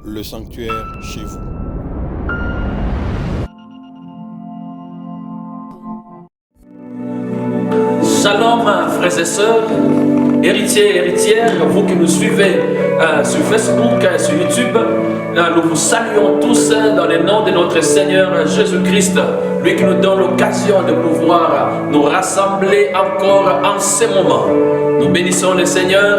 le sanctuaire chez vous. Shalom frères et sœurs, héritiers et héritières, vous qui nous suivez sur Facebook, sur YouTube, nous vous saluons tous dans le nom de notre Seigneur Jésus-Christ, lui qui nous donne l'occasion de pouvoir nous rassembler encore en ce moment. Nous bénissons le Seigneur,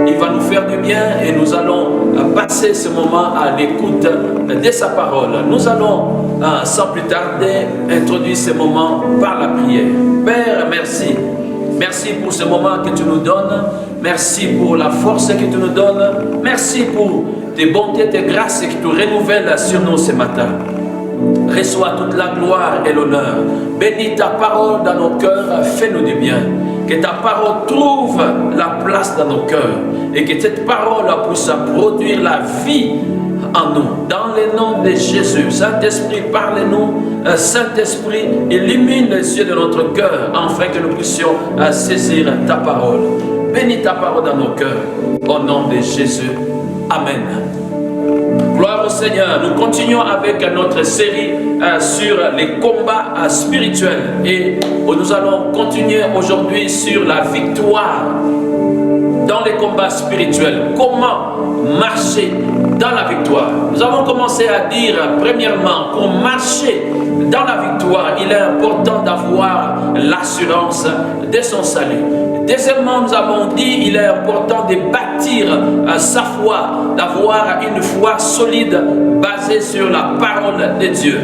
il va nous faire du bien et nous allons passer ce moment à l'écoute de sa parole. Nous allons sans plus tarder introduire ce moment par la prière. Père, merci. Merci pour ce moment que tu nous donnes. Merci pour la force que tu nous donnes. Merci pour tes bontés, tes grâces que tu renouvelles sur nous ce matin. Reçois toute la gloire et l'honneur. Bénis ta parole dans nos cœurs. Fais-nous du bien. Que ta parole trouve la place dans nos cœurs. Et que cette parole puisse produire la vie en nous, dans le nom de Jésus. Saint-Esprit, parle-nous. Saint-Esprit, illumine les yeux de notre cœur, afin que nous puissions saisir ta parole. Bénis ta parole dans nos cœurs, au nom de Jésus. Amen. Gloire au Seigneur. Nous continuons avec notre série sur les combats spirituels. Et nous allons continuer aujourd'hui sur la victoire dans les combats spirituels. Comment marcher dans la victoire? Nous avons commencé à dire, premièrement, pour marcher dans la victoire, il est important d'avoir l'assurance de son salut. Deuxièmement, nous avons dit, il est important de bâtir sa foi, d'avoir une foi solide basée sur la parole de Dieu.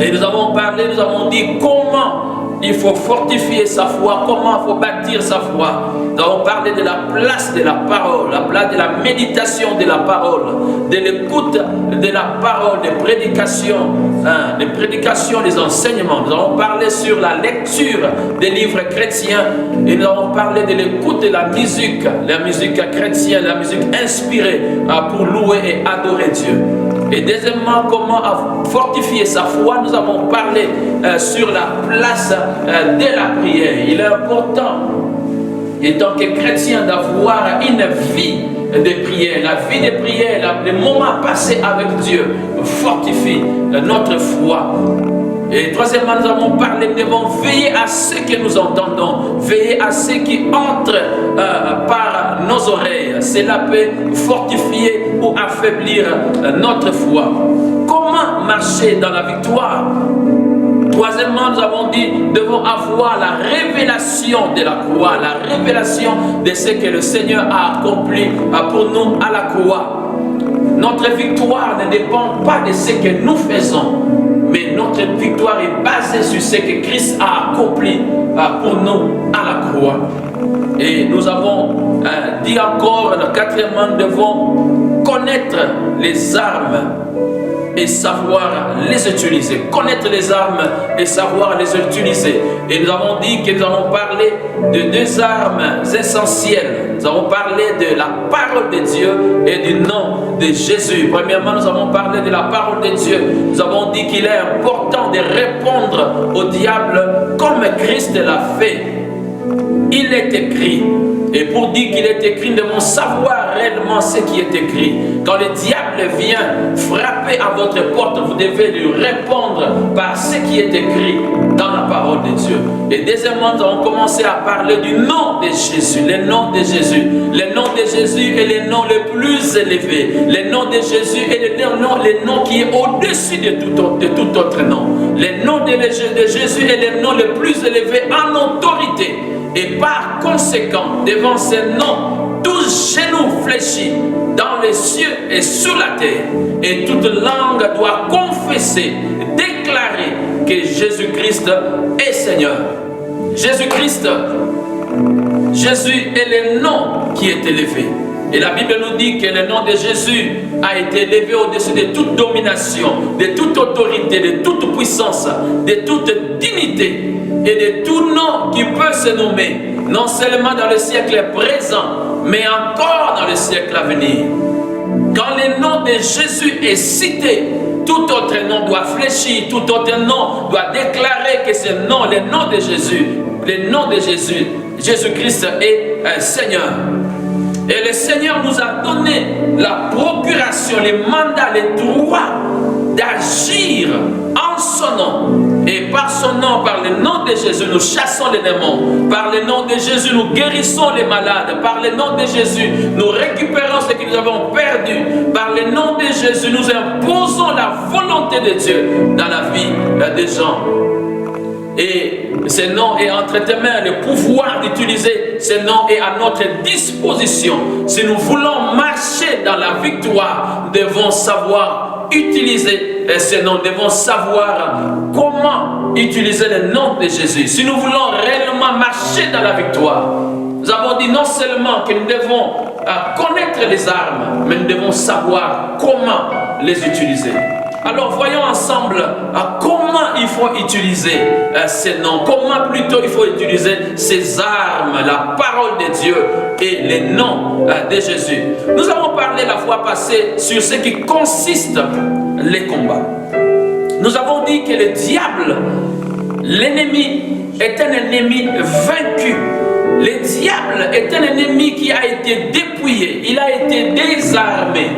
Et nous avons parlé, nous avons dit comment il faut fortifier sa foi, comment il faut bâtir sa foi. Nous avons parlé de la place de la parole, la place de la méditation de la parole, de l'écoute de la parole, des prédications, des enseignements. Nous avons parlé sur la lecture des livres chrétiens et nous avons parlé de l'écoute de la musique chrétienne, la musique inspirée pour louer et adorer Dieu. Et deuxièmement, comment fortifier sa foi. Nous avons parlé sur la place de la prière. Il est important, en tant que chrétien, d'avoir une vie de prière. La vie de prière, les moments passés avec Dieu fortifient notre foi. Et troisièmement, nous avons parlé, nous devons veiller à ce que nous entendons, veiller à ce qui entre par nos oreilles. Cela peut fortifier ou affaiblir notre foi. Comment marcher dans la victoire? Troisièmement, nous avons dit, nous devons avoir la révélation de la croix, la révélation de ce que le Seigneur a accompli pour nous à la croix. Notre victoire ne dépend pas de ce que nous faisons, mais notre victoire est basée sur ce que Christ a accompli pour nous à la croix. Et nous avons dit encore, quatrièmement, nous devons connaître les armes et savoir les utiliser. Connaître les armes et savoir les utiliser. Et nous avons dit que nous avons parlé de deux armes essentielles. Nous avons parlé de la parole de Dieu et du nom de Jésus. Premièrement, nous avons parlé de la parole de Dieu. Nous avons dit qu'il est important de répondre au diable comme Christ l'a fait. Il est écrit. Et pour dire qu'il est écrit, nous devons savoir réellement ce qui est écrit. Quand le diable vient frapper à votre porte, vous devez lui répondre par ce qui est écrit dans la parole de Dieu. Et deuxièmement, nous avons commencé à parler du nom de Jésus. Le nom de Jésus. Le nom de Jésus est le nom le plus élevé. Le nom de Jésus est le nom qui est au-dessus de tout autre nom. Le nom de Jésus est le nom le plus élevé en autorité. Et par conséquent, devant ce nom, tout genou fléchit dans les cieux et sur la terre. Et toute langue doit confesser, déclarer que Jésus-Christ est Seigneur. Jésus-Christ, Jésus est le nom qui est élevé. Et la Bible nous dit que le nom de Jésus a été élevé au-dessus de toute domination, de toute autorité, de toute puissance, de toute dignité et de tout nom qui peut se nommer, non seulement dans le siècle présent, mais encore dans le siècle à venir. Quand le nom de Jésus est cité, tout autre nom doit fléchir, tout autre nom doit déclarer que ce nom, le nom de Jésus, Jésus-Christ est Seigneur. Et le Seigneur nous a donné la procuration, les mandats, les droits d'agir en son nom. Et par son nom, par le nom de Jésus, nous chassons les démons. Par le nom de Jésus, nous guérissons les malades. Par le nom de Jésus, nous récupérons ce que nous avons perdu. Par le nom de Jésus, nous imposons la volonté de Dieu dans la vie des gens. Et ce nom est entre tes mains, le pouvoir d'utiliser ce nom est à notre disposition. Si nous voulons marcher dans la victoire, nous devons savoir utiliser ce nom, nous devons savoir comment utiliser le nom de Jésus. Si nous voulons réellement marcher dans la victoire, nous avons dit non seulement que nous devons connaître les armes, mais nous devons savoir comment les utiliser. Alors voyons ensemble comment il faut utiliser ces noms, comment plutôt il faut utiliser ces armes, la parole de Dieu et les noms de Jésus. Nous avons parlé la fois passée sur ce qui consiste les combats. Nous avons dit que le diable, l'ennemi, est un ennemi vaincu. Le diable est un ennemi qui a été dépouillé, il a été désarmé.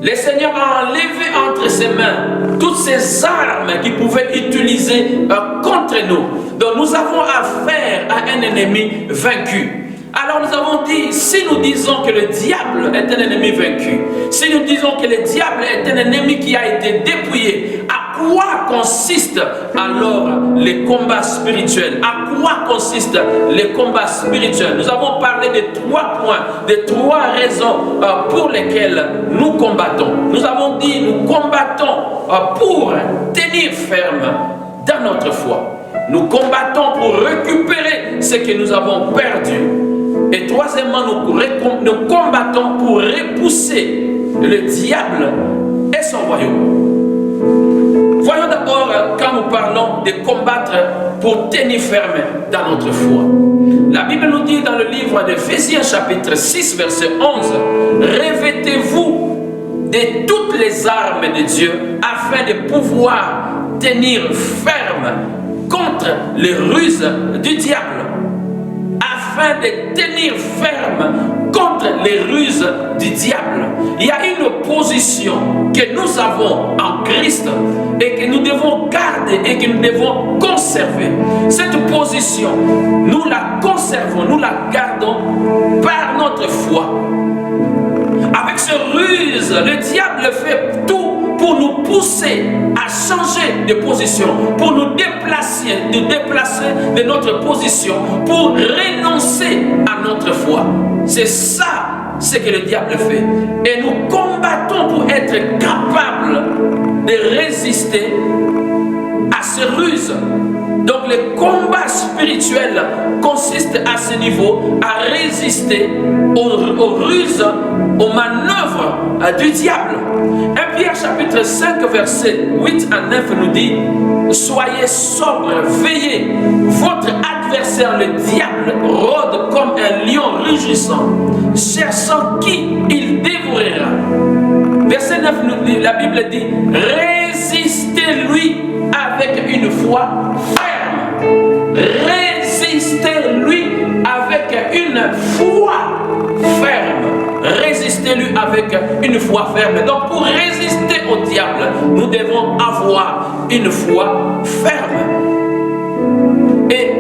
Le Seigneur a enlevé entre ses mains toutes ces armes qu'il pouvait utiliser contre nous. Donc nous avons affaire à un ennemi vaincu. Alors nous avons dit, si nous disons que le diable est un ennemi vaincu, si nous disons que le diable est un ennemi qui a été dépouillé, à quoi consistent alors les combats spirituels? À quoi consistent les combats spirituels? Nous avons parlé de 3 points, de 3 raisons pour lesquelles nous combattons. Nous avons dit, nous combattons pour tenir ferme dans notre foi. Nous combattons pour récupérer ce que nous avons perdu. Et troisièmement, nous combattons pour repousser le diable et son royaume. Voyons d'abord, quand nous parlons de combattre pour tenir ferme dans notre foi. La Bible nous dit dans le livre d'Éphésiens chapitre 6 verset 11, « Revêtez-vous de toutes les armes de Dieu afin de pouvoir tenir ferme contre les ruses du diable. » Afin de tenir ferme contre les ruses du diable. Il y a une position que nous avons en Christ et que nous devons garder et que nous devons conserver. Cette position, nous la conservons, nous la gardons par notre foi. Avec ce ruse, le diable fait tout pour nous pousser à changer de position, pour nous déplacer de notre position, pour renoncer à notre foi. C'est ça ce que le diable fait. Et nous combattons pour être capables de résister à ces ruses. Donc le combat spirituel consiste à ce niveau à résister aux ruses, aux manœuvres du diable. 1 Pierre chapitre 5 verset 8 à 9 nous dit: soyez sobres, veillez, votre adversaire le diable rôde comme un lion rugissant, cherchant qui il dévorera. Verset 9 nous dit, la Bible dit: résistez-lui avec une foi ferme. Résistez-lui avec une foi ferme. Résistez-lui avec une foi ferme. Donc pour résister au diable, nous devons avoir une foi ferme. Et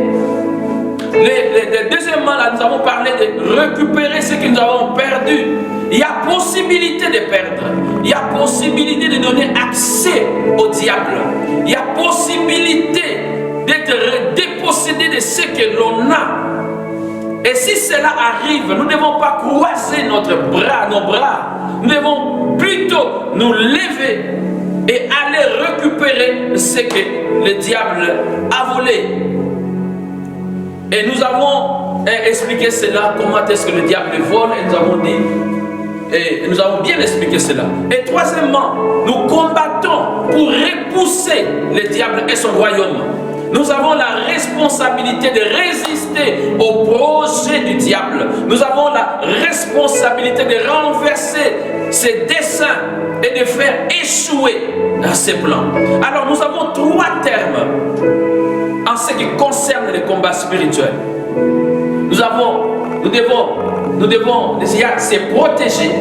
deuxièmement, là, nous avons parlé de récupérer ce que nous avons perdu. Il y a possibilité de perdre. Il y a possibilité de donner accès au diable. Il y a possibilité d'être dépossédé de ce que l'on a. Et si cela arrive, nous ne devons pas croiser nos bras. Nous devons plutôt nous lever et aller récupérer ce que le diable a volé. Et nous avons expliqué cela, comment est-ce que le diable vole, et nous avons dit, et nous avons bien expliqué cela. Et troisièmement, nous combattons pour repousser le diable et son royaume. Nous avons la responsabilité de résister au projet du diable. Nous avons la responsabilité de renverser ses desseins et de faire échouer ses plans. Alors nous avons 3 termes en ce qui concerne les combats spirituels. Nous avons il y a se protéger,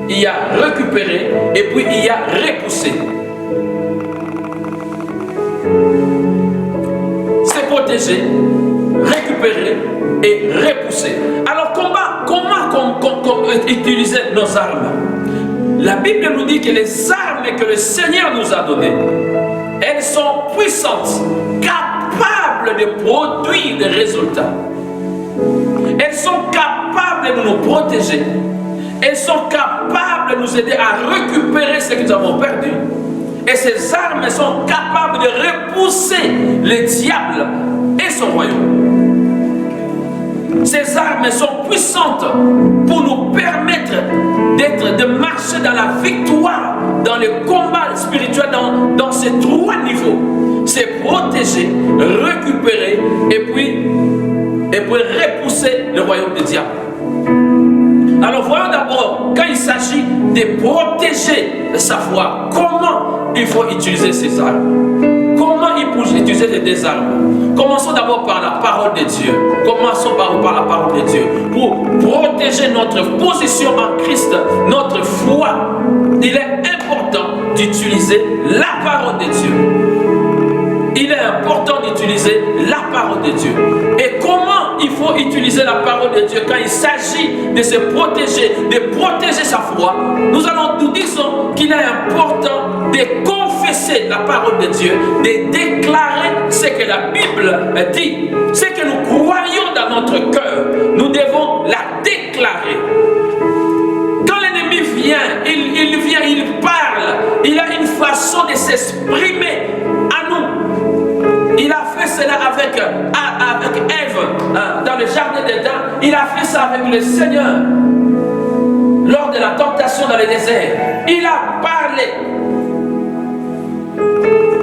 il y a récupérer et puis il y a repousser. Se protéger, récupérer et repousser. Alors comment utiliser nos armes? La Bible nous dit que les armes que le Seigneur nous a données, elles sont puissantes, capables de produire des résultats. Elles sont capables de nous protéger. Elles sont capables de nous aider à récupérer ce que nous avons perdu. Et ces armes sont capables de repousser le diable et son royaume. Ces armes sont puissantes pour nous permettre de marcher dans la victoire, dans le combat spirituel, dans ces trois niveaux. C'est protéger, récupérer et puis repousser le royaume du diable. Alors voyons d'abord, quand il s'agit de protéger sa foi, comment il faut utiliser ces armes. Comment il faut utiliser des armes. Commençons d'abord par la parole de Dieu. Commençons par la parole de Dieu. Pour protéger notre position en Christ, notre foi, il est important d'utiliser la parole de Dieu. Il est important d'utiliser la parole de Dieu. Et comment il faut utiliser la parole de Dieu quand il s'agit de se protéger, de protéger sa foi? Nous disons qu'il est important de confesser la parole de Dieu, de déclarer ce que la Bible dit, ce que nous croyons dans notre cœur. Nous devons la déclarer. Quand l'ennemi vient, il parle, il a une façon de s'exprimer à nous. Il a fait cela avec Ève dans le jardin d'Éden. Il a fait ça avec le Seigneur lors de la tentation dans le désert. Il a parlé.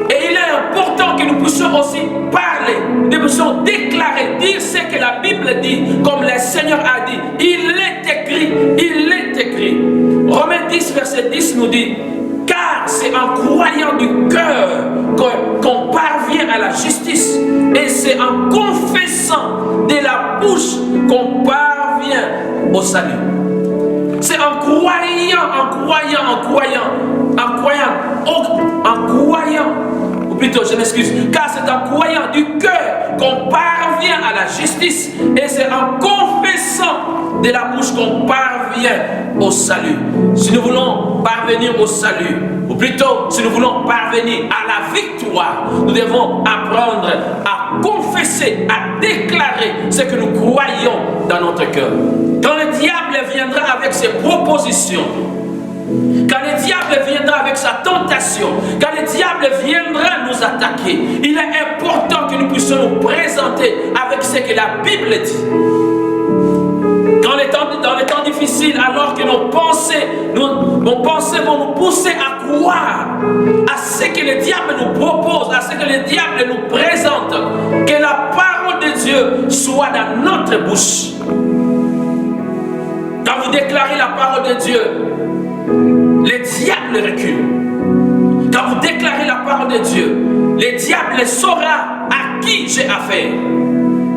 Et il est important que nous puissions aussi parler, nous puissions déclarer, dire ce que la Bible dit, comme le Seigneur a dit. Il est écrit, il est écrit. Romains 10, verset 10 nous dit: car c'est en croyant du cœur qu'on parvient à la justice, et c'est en confessant de la bouche qu'on parvient au salut. C'est en croyant, ou plutôt je m'excuse, car c'est en croyant du cœur qu'on parvient à la justice, et c'est en confessant de la bouche qu'on parvient au salut. Si nous voulons parvenir au salut, ou plutôt si nous voulons parvenir à la victoire, nous devons apprendre à confesser, à déclarer ce que nous croyons dans notre cœur. Quand le diable viendra avec ses propositions, quand le diable viendra avec sa tentation, quand le diable viendra nous attaquer, il est important que nous puissions nous présenter avec ce que la Bible dit. Dans les temps difficiles, alors que nos pensées vont nous pousser à croire à ce que le diable nous propose, à ce que le diable nous présente, que la parole de Dieu soit dans notre bouche. Quand vous déclarez la parole de Dieu, le diable recule. Quand vous déclarez la parole de Dieu, le diable saura à qui j'ai affaire.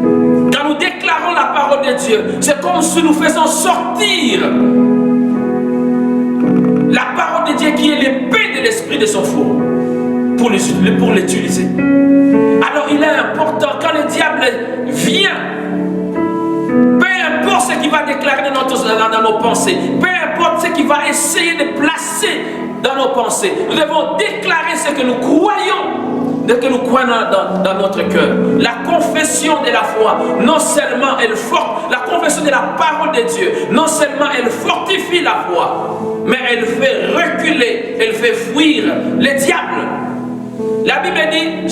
Quand nous déclarons la parole de Dieu, c'est comme si nous faisons sortir la parole de Dieu qui est l'épée de l'esprit de son four pour l'utiliser. Alors il est important, quand le diable vient, peu importe ce qu'il va déclarer dans nos pensées, peu importe ce qu'il va essayer de placer dans nos pensées, nous devons déclarer ce que nous croyons dans notre cœur. La confession de la foi, non seulement la confession de la parole de Dieu, non seulement elle fortifie la foi, mais elle fait reculer, elle fait fuir le diable. La Bible dit,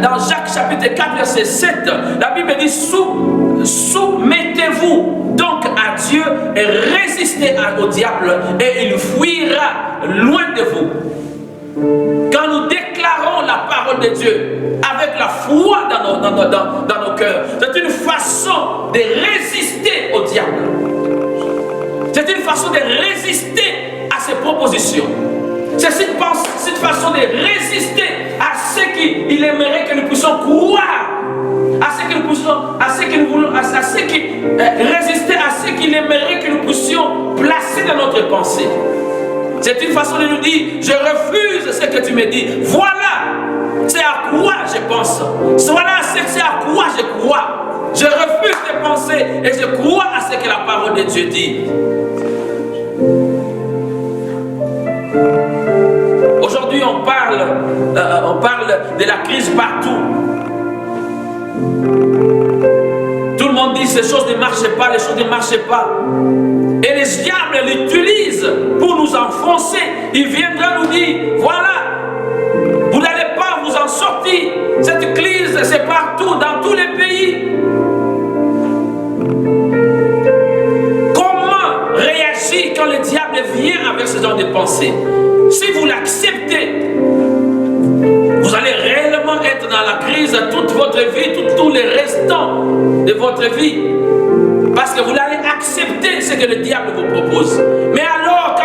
dans Jacques chapitre 4, verset 7, la Bible dit: soumettez-vous donc à Dieu et résistez au diable, et il fuira loin de vous. Quand nous déclarons la parole de Dieu avec la foi dans nos cœurs, c'est une façon de résister au diable. C'est une façon de résister à ses propositions. C'est cette façon de résister à ce qu'il aimerait que nous puissions croire à ce que nous puissions, à ce que nous voulons, à ce qui résister à ce qu'il aimerait que nous puissions placer dans notre pensée. C'est une façon de nous dire, je refuse ce que tu me dis. Voilà, c'est à quoi je pense. Voilà, c'est à quoi je crois. Je refuse de penser et je crois à ce que la parole de Dieu dit. Aujourd'hui, on parle de la crise partout. Tout le monde dit ces choses ne marchent pas, les choses ne marchent pas. Et les diables l'utilisent pour nous enfoncer. Il viendra nous dire, voilà, vous n'allez pas vous en sortir. Cette crise, c'est partout, dans tous les pays. Comment réagir quand le diable vient avec ce genre de pensée? Si vous l'acceptez, vous allez réellement être dans la crise toute votre vie, tous les restants de votre vie. Parce que vous allez accepter ce que le diable vous propose. Mais alors, quand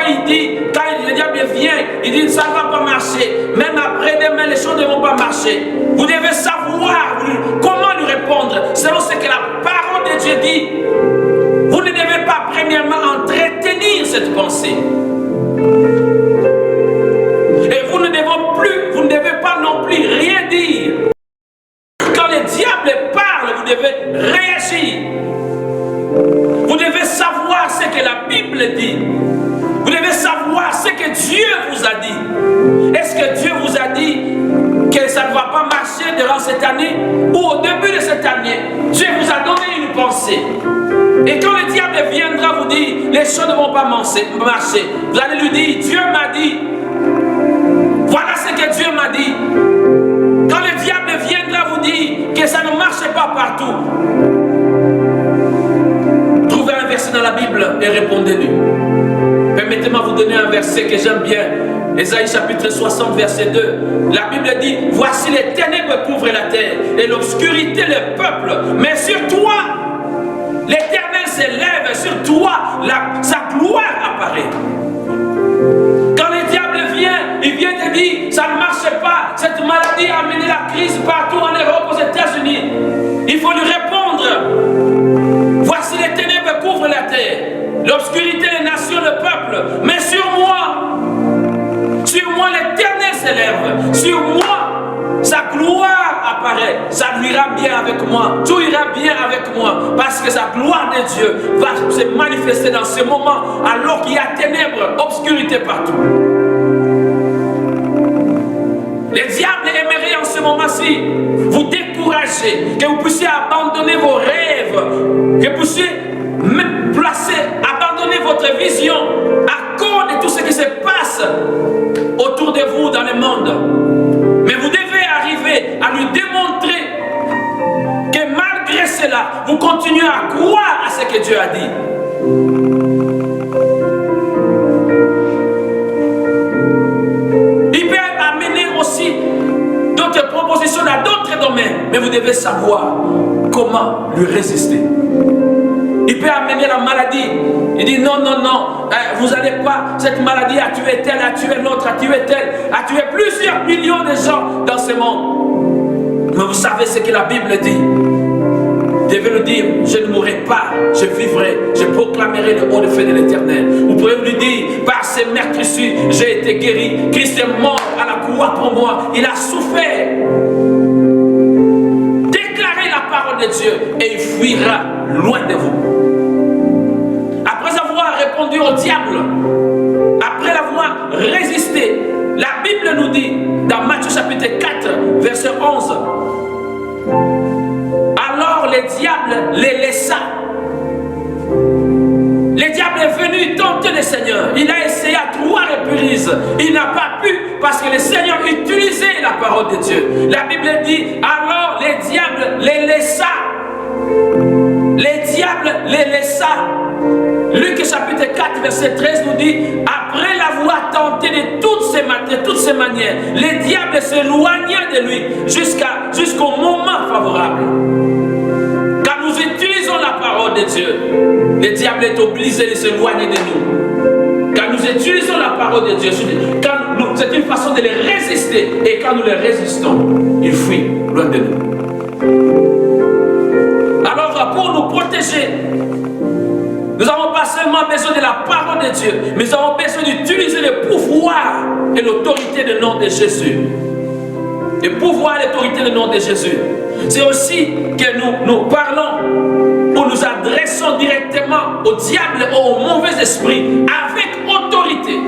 le diable vient, il dit ça ne va pas marcher. Même après-demain, les choses ne vont pas marcher. Vous devez savoir comment lui répondre selon ce que la parole de Dieu dit. Vous ne devez pas premièrement entretenir cette pensée. Et vous ne devez pas non plus rien dire. Quand le diable parle, vous devez réagir. Vous devez savoir ce que la Bible dit. Vous devez savoir ce que Dieu vous a dit. Est-ce que Dieu vous a dit que ça ne va pas marcher durant cette année? Ou au début de cette année, Dieu vous a donné une pensée. Et quand le diable viendra vous dire, les choses ne vont pas marcher, vous allez lui dire, Dieu m'a dit. Voilà ce que Dieu m'a dit. Quand le diable viendra vous dire que ça ne marche pas partout, trouvez un verset dans la Bible et répondez-lui. Permettez-moi de vous donner un verset que j'aime bien. Ésaïe chapitre 60 verset 2. La Bible dit, voici les ténèbres couvrent la terre et l'obscurité le peuple. Mais sur toi, l'Éternel s'élève, sur toi, sa gloire apparaît. Quand le diable vient, il vient te dire, ça ne marche pas, cette maladie a amené la crise partout en Europe, aux États-Unis. Il faut lui répondre. Voici les ténèbres couvrent la terre, l'obscurité les nations, le peuple. Mais sur moi l'Éternel s'élève. Sur moi, sa gloire apparaît. Ça ira bien avec moi. Tout ira bien avec moi. Parce que sa gloire de Dieu va se manifester dans ce moment alors qu'il y a ténèbres, obscurité partout. Les diables aimeraient en ce moment-ci vous décourager, que vous puissiez abandonner vos rêves, que vous puissiez abandonner votre vision à cause de tout ce qui se passe autour de vous dans le monde. Mais vous devez arriver à lui démontrer que malgré cela, vous continuez à croire à ce que Dieu a dit. Il peut amener aussi d'autres propositions dans d'autres domaines, mais vous devez savoir comment lui résister. Il peut amener la maladie. Il dit non, non, non, vous n'allez pas, cette maladie a tué tel, a tué l'autre, a tué tel, a tué plusieurs millions de gens dans ce monde. Mais vous savez ce que la Bible dit. Vous devez lui dire, je ne mourrai pas, je vivrai, je proclamerai le haut de feu de l'Éternel. Vous pouvez lui dire, par ces meurtrissures, j'ai été guéri. Christ est mort à la croix pour moi, il a souffert. Déclarez la parole de Dieu et il fuira loin de vous. Après avoir répondu au diable, après l'avoir résisté, la Bible nous dit, dans Matthieu chapitre 4, verset 11, alors le diable les laissa. Le diable est venu tenter le Seigneur. Il a essayé à 3 reprises. Il n'a pas pu parce que le Seigneur utilisait la parole de Dieu. La Bible dit, alors le diable les laissa. Le diable les laissa. Luc chapitre 4 verset 13 nous dit, après l'avoir tenté de toutes ces manières, le diable s'éloigna de lui jusqu'au moment favorable. Quand nous utilisons la parole de Dieu, le diable est obligé de s'éloigner de nous. Quand nous utilisons la parole de Dieu, c'est une façon de les résister. Et quand nous les résistons, ils fuient loin de nous. protéger. Nous n'avons pas seulement besoin de la parole de Dieu, mais nous avons besoin d'utiliser le pouvoir et l'autorité du nom de Jésus. Le pouvoir et l'autorité du nom de Jésus. C'est aussi que nous parlons ou nous adressons directement au diable ou au mauvais esprit avec autorité.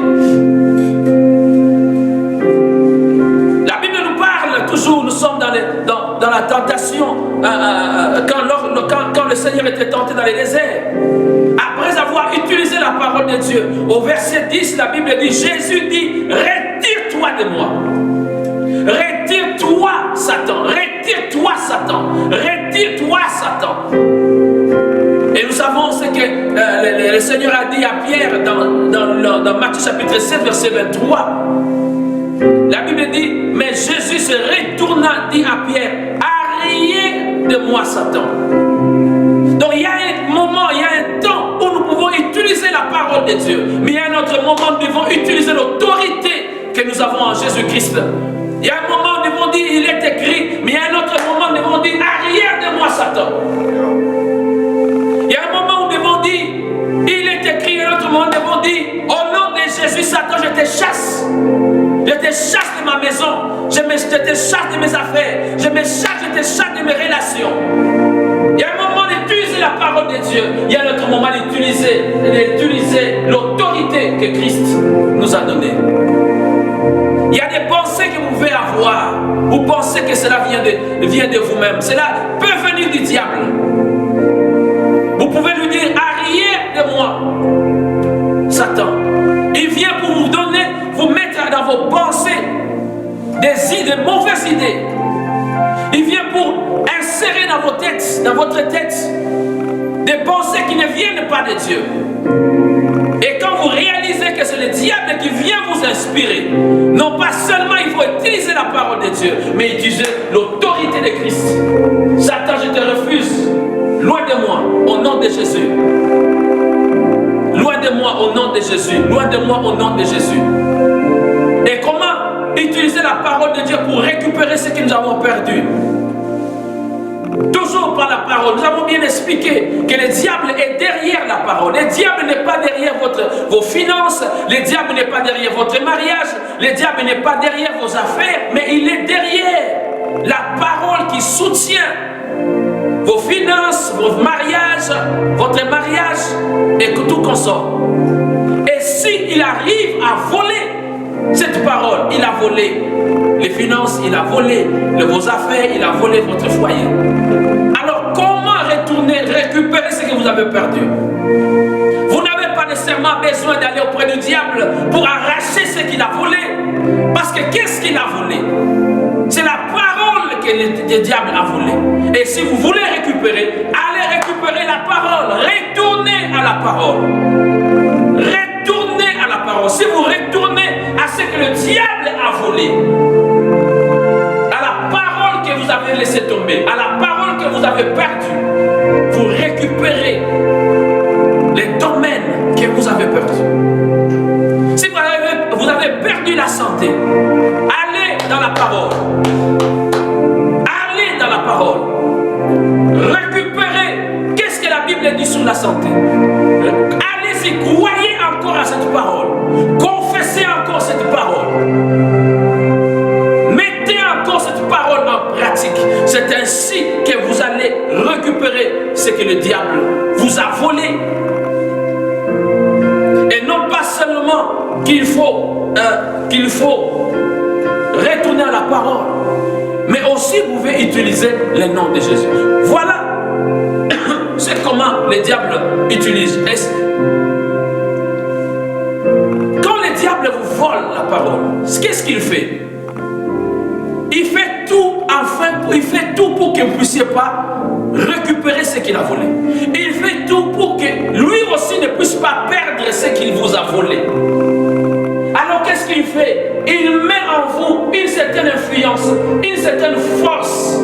La Bible nous parle toujours, nous sommes dans la tentation, quand le Seigneur était tenté dans les déserts. Après avoir utilisé la parole de Dieu, au verset 10, la Bible dit, Jésus dit, retire-toi de moi. Retire-toi, Satan. Retire-toi, Satan. Retire-toi, Satan. Et nous savons ce que le Seigneur a dit à Pierre dans Matthieu chapitre 7, verset 23. La Bible dit, mais Jésus se retourna, dit à Pierre, arrière de moi, Satan. Donc il y a un moment, il y a un temps où nous pouvons utiliser la parole de Dieu. Mais il y a un autre moment où nous devons utiliser l'autorité que nous avons en Jésus-Christ. Il y a un moment où nous devons dire, il est écrit, mais il y a un autre moment où nous devons dire, arrière de moi, Satan. Il y a un moment où nous devons dire, il est écrit, et un autre moment où nous devons dire, au nom de Jésus, Satan, je te chasse. Je te chasse de ma maison, je te chasse de mes affaires, je te chasse de mes relations. Il y a un moment d'utiliser la parole de Dieu, il y a un autre moment d'utiliser l'autorité que Christ nous a donnée. Il y a des pensées que vous pouvez avoir. Vous pensez que cela vient de vous-même. Cela peut venir du diable. Vous pouvez lui dire, arrière de moi, Satan. Il vient pour vous donner, vous mettre dans vos pensées des mauvaises idées. Il vient pour insérer dans votre tête, des pensées qui ne viennent pas de Dieu. Et quand vous réalisez que c'est le diable qui vient vous inspirer, non pas seulement il faut utiliser la parole de Dieu, mais utiliser l'autorité de Christ. Satan, je te refuse. Loin de moi, au nom de Jésus. Loin de moi, au nom de Jésus. Loin de moi, au nom de Jésus. Et comment utiliser la parole de Dieu pour récupérer ce que nous avons perdu? Toujours par la parole. Nous avons bien expliqué que le diable est derrière la parole. Le diable n'est pas derrière vos finances. Le diable n'est pas derrière votre mariage. Le diable n'est pas derrière vos affaires. Mais il est derrière la parole qui soutient vos finances, vos mariages, votre mariage et tout consort. Et s'il arrive à voler cette parole, il a volé les finances, il a volé vos affaires, il a volé votre foyer. Alors comment récupérer ce que vous avez perdu? Vous n'avez pas nécessairement besoin d'aller auprès du diable pour arracher ce qu'il a volé. Parce que qu'est-ce qu'il a volé? C'est la parole que le diable a volé. Et si vous voulez récupérer, allez récupérer la parole. Retournez à la parole. Retournez à la parole. Si vous retournez à ce que le diable a volé, à la parole que vous avez laissé tomber, à la parole que vous avez perdue, vous récupérez les domaines que vous avez perdus. Si vous avez perdu la santé, allez dans la parole. Allez dans la parole. Récupérez. Qu'est-ce que la Bible dit sur la santé? Allez-y, croyez encore à cette parole. Confessez encore cette parole. Mettez encore cette parole en pratique. C'est ainsi que vous allez récupérer ce que le diable vous a volé. Et non pas seulement qu'il faut retourner à la parole, mais aussi vous pouvez utiliser le nom de Jésus. Voilà c'est comment le diable utilise. Quand le diable vous vole la parole, qu'est-ce qu'il fait? Il fait tout pour que vous ne puissiez pas récupérer ce qu'il a volé. Il fait tout pour que lui aussi ne puisse pas perdre ce qu'il vous a volé. Alors qu'est-ce qu'il fait? Il met en vous une certaine influence, une certaine force,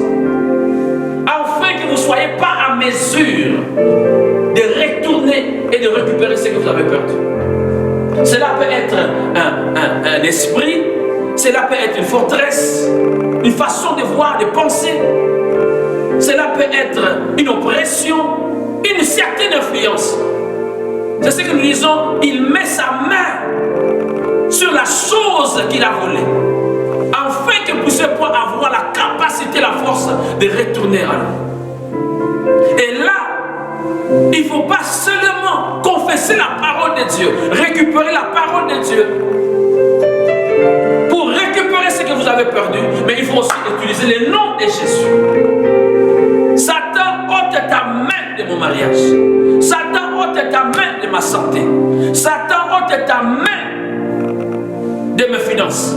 afin que vous ne soyez pas à mesure de retourner et de récupérer ce que vous avez perdu. Cela peut être un esprit, cela peut être une forteresse, une façon de voir, de penser. Cela peut être une oppression, une une certaine influence. C'est ce que nous disons, il met sa main sur la chose qu'il a volée, afin que vous puissiez avoir la capacité, la force de retourner à lui. Et là, il ne faut pas seulement confesser la parole de Dieu, récupérer la parole de Dieu pour récupérer ce que vous avez perdu, mais il faut aussi utiliser le nom de Jésus. Satan ôte ta main de mon mariage. Satan ôte ta main de ma santé. Satan ôte ta main de mes finances.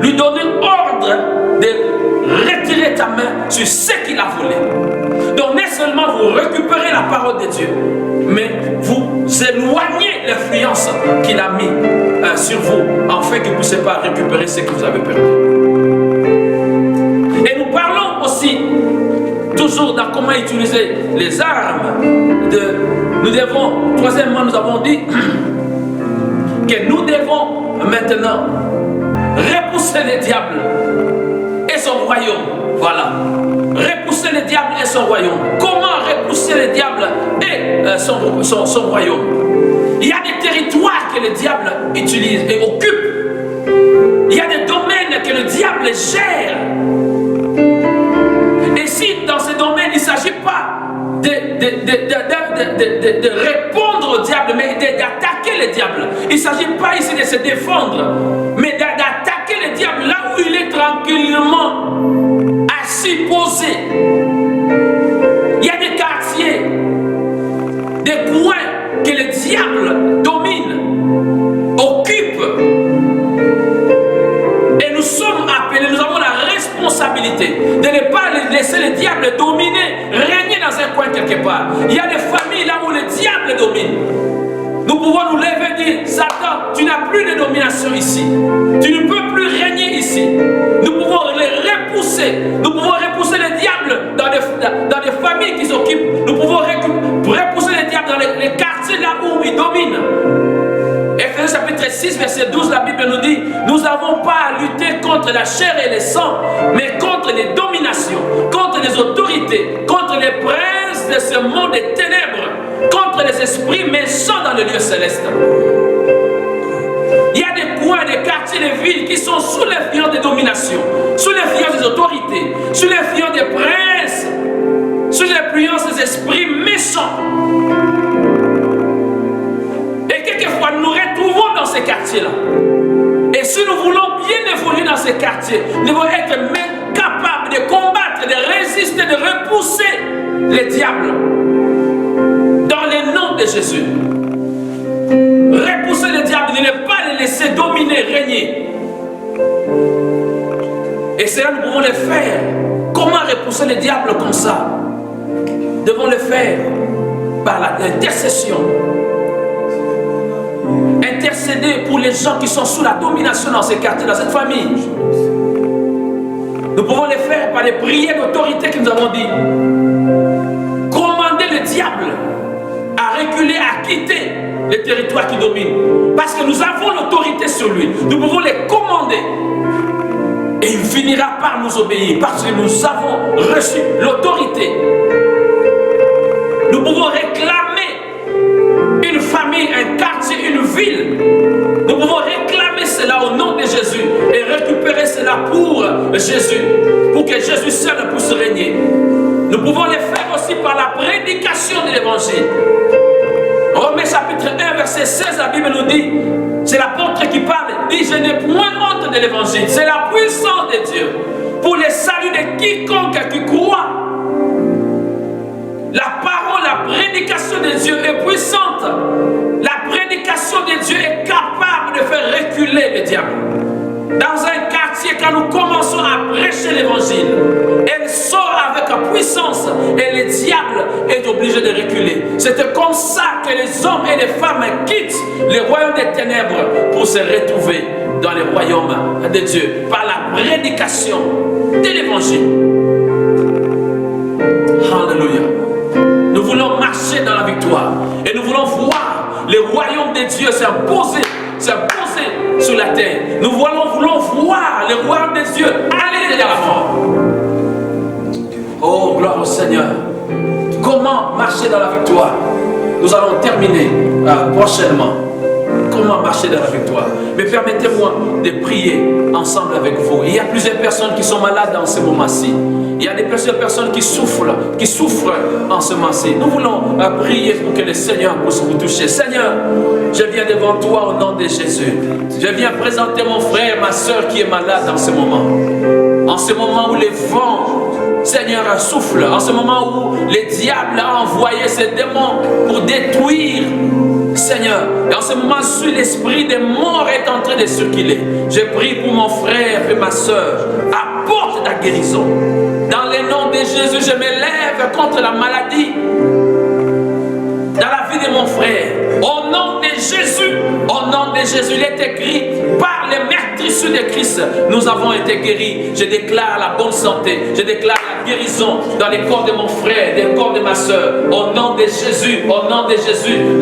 Lui donner ordre de retirer ta main sur ce qu'il a volé. Donc non seulement vous récupérez la parole de Dieu, mais vous éloignez l'influence qu'il a mis sur vous, afin que vous ne puissiez pas récupérer ce que vous avez perdu. Et nous parlons aussi toujours dans comment utiliser les armes. Nous devons, troisièmement, nous avons dit que nous devons maintenant repousser le diable et son royaume. Voilà. Repousser le diable et son royaume. Comment repousser le diable et son royaume? Il y a des territoires que le diable utilise et occupe. Il y a des domaines que le diable gère. Et si dans ces domaines, il ne s'agit pas de répondre au diable, mais d'attaquer le diable. Il ne s'agit pas ici de se défendre, mais d'attaquer le diable là où il est tranquillement assis, posé. Il y a des quartiers, des coins que le diable domine, occupe. Et nous sommes appelés, nous avons la responsabilité de ne pas laisser le diable dominer, régner dans un coin quelque part. Il y a des familles là où le diable domine. Nous pouvons nous lever et dire, Satan, tu n'as plus de domination ici. Tu ne peux plus régner ici. Nous pouvons les repousser. Nous pouvons repousser le diable dans des familles qui s'occupent. Nous pouvons repousser le diable dans les quartiers là où il domine. Ephésiens chapitre 6, verset 12, la Bible nous dit, nous n'avons pas à lutter contre la chair et le sang, mais contre les dominations, contre les autorités, contre les princes de ce monde des ténèbres, contre les esprits méchants dans le lieu céleste. Il y a des coins, des quartiers, des villes qui sont sous l'influence des dominations, sous l'influence des autorités, sous l'influence des princes, sous l'influence des esprits méchants. Et quelquefois, nous nous retrouvons dans ces quartiers-là. Et si nous voulons bien évoluer dans ces quartiers, nous devons être même capables de combattre, de résister, de repousser les diables dans le nom de Jésus. Repousser les diables, de ne pas les laisser dominer, régner. Et cela, nous pouvons le faire. Comment repousser les diables comme ça? Nous devons le faire par l'intercession. Intercéder pour les gens qui sont sous la domination dans ces quartiers, dans cette famille. Nous pouvons le faire par les prières d'autorité que nous avons dit. Commander le diable à reculer, à quitter les territoires qui dominent. Parce que nous avons l'autorité sur lui. Nous pouvons les commander. Et il finira par nous obéir. Parce que nous avons reçu l'autorité. Nous pouvons réclamer une famille, un quartier, une ville. Nous pouvons réclamer cela au nom de Jésus et récupérer cela pour Jésus, pour que Jésus seul puisse régner. Nous pouvons le faire aussi par la prédication de l'évangile. Romains chapitre 1 verset 16, la Bible nous dit, c'est l'apôtre qui parle, dit, je n'ai point honte de l'évangile, c'est la puissance de Dieu pour le salut de quiconque qui croit. La parole, la prédication de Dieu est puissante. La prédication de Dieu est capable de faire reculer le diable. Dans un quartier, quand nous commençons à prêcher l'évangile, elle sort avec puissance et le diable est obligé de reculer. C'est comme ça que les hommes et les femmes quittent les royaumes des ténèbres pour se retrouver dans les royaumes de Dieu par la prédication de l'évangile. Alléluia. Nous voulons marcher dans la victoire et nous voulons voir le royaume de Dieu s'imposer sur la terre. Nous voulons voir le royaume de Dieu aller de l'avant. Oh, gloire au Seigneur. Comment marcher dans la victoire? Nous allons terminer prochainement. Comment marcher dans la victoire? Mais permettez-moi de prier ensemble avec vous. Il y a plusieurs personnes qui sont malades en ce moment-ci. Il y a plusieurs personnes qui souffrent en ce moment-ci. Nous voulons prier pour que le Seigneur puisse vous toucher. Seigneur, je viens devant toi au nom de Jésus. Je viens présenter mon frère, ma soeur qui est malade en ce moment. En ce moment où les vents, Seigneur, soufflent. En ce moment où le diable a envoyé ses démons pour détruire, Seigneur, et en ce moment, où l'esprit des morts est en train de circuler, je prie pour mon frère et ma soeur. Apporte ta guérison. Dans le nom de Jésus, je me lève contre la maladie dans la vie de mon frère. Au nom de Jésus, il est écrit, par les meurtrissures de Christ, nous avons été guéris. Je déclare la bonne santé, je déclare la guérison dans les corps de mon frère, dans les corps de ma soeur. Au nom de Jésus,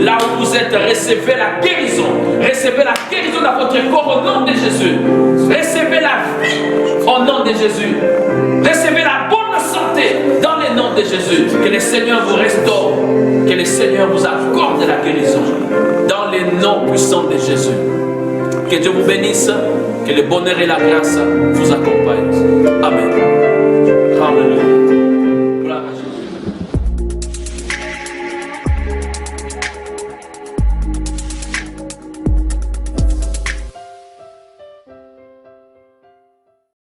là où vous êtes, recevez la guérison. Recevez la guérison dans votre corps au nom de Jésus. Recevez la vie au nom de Jésus. Recevez la bonne santé dans le nom de Jésus. Que le Seigneur vous restaure. Que le Seigneur vous accorde la guérison. Dans le nom puissant de Jésus. Que Dieu vous bénisse. Que le bonheur et la grâce vous accompagnent. Amen. Alléluia.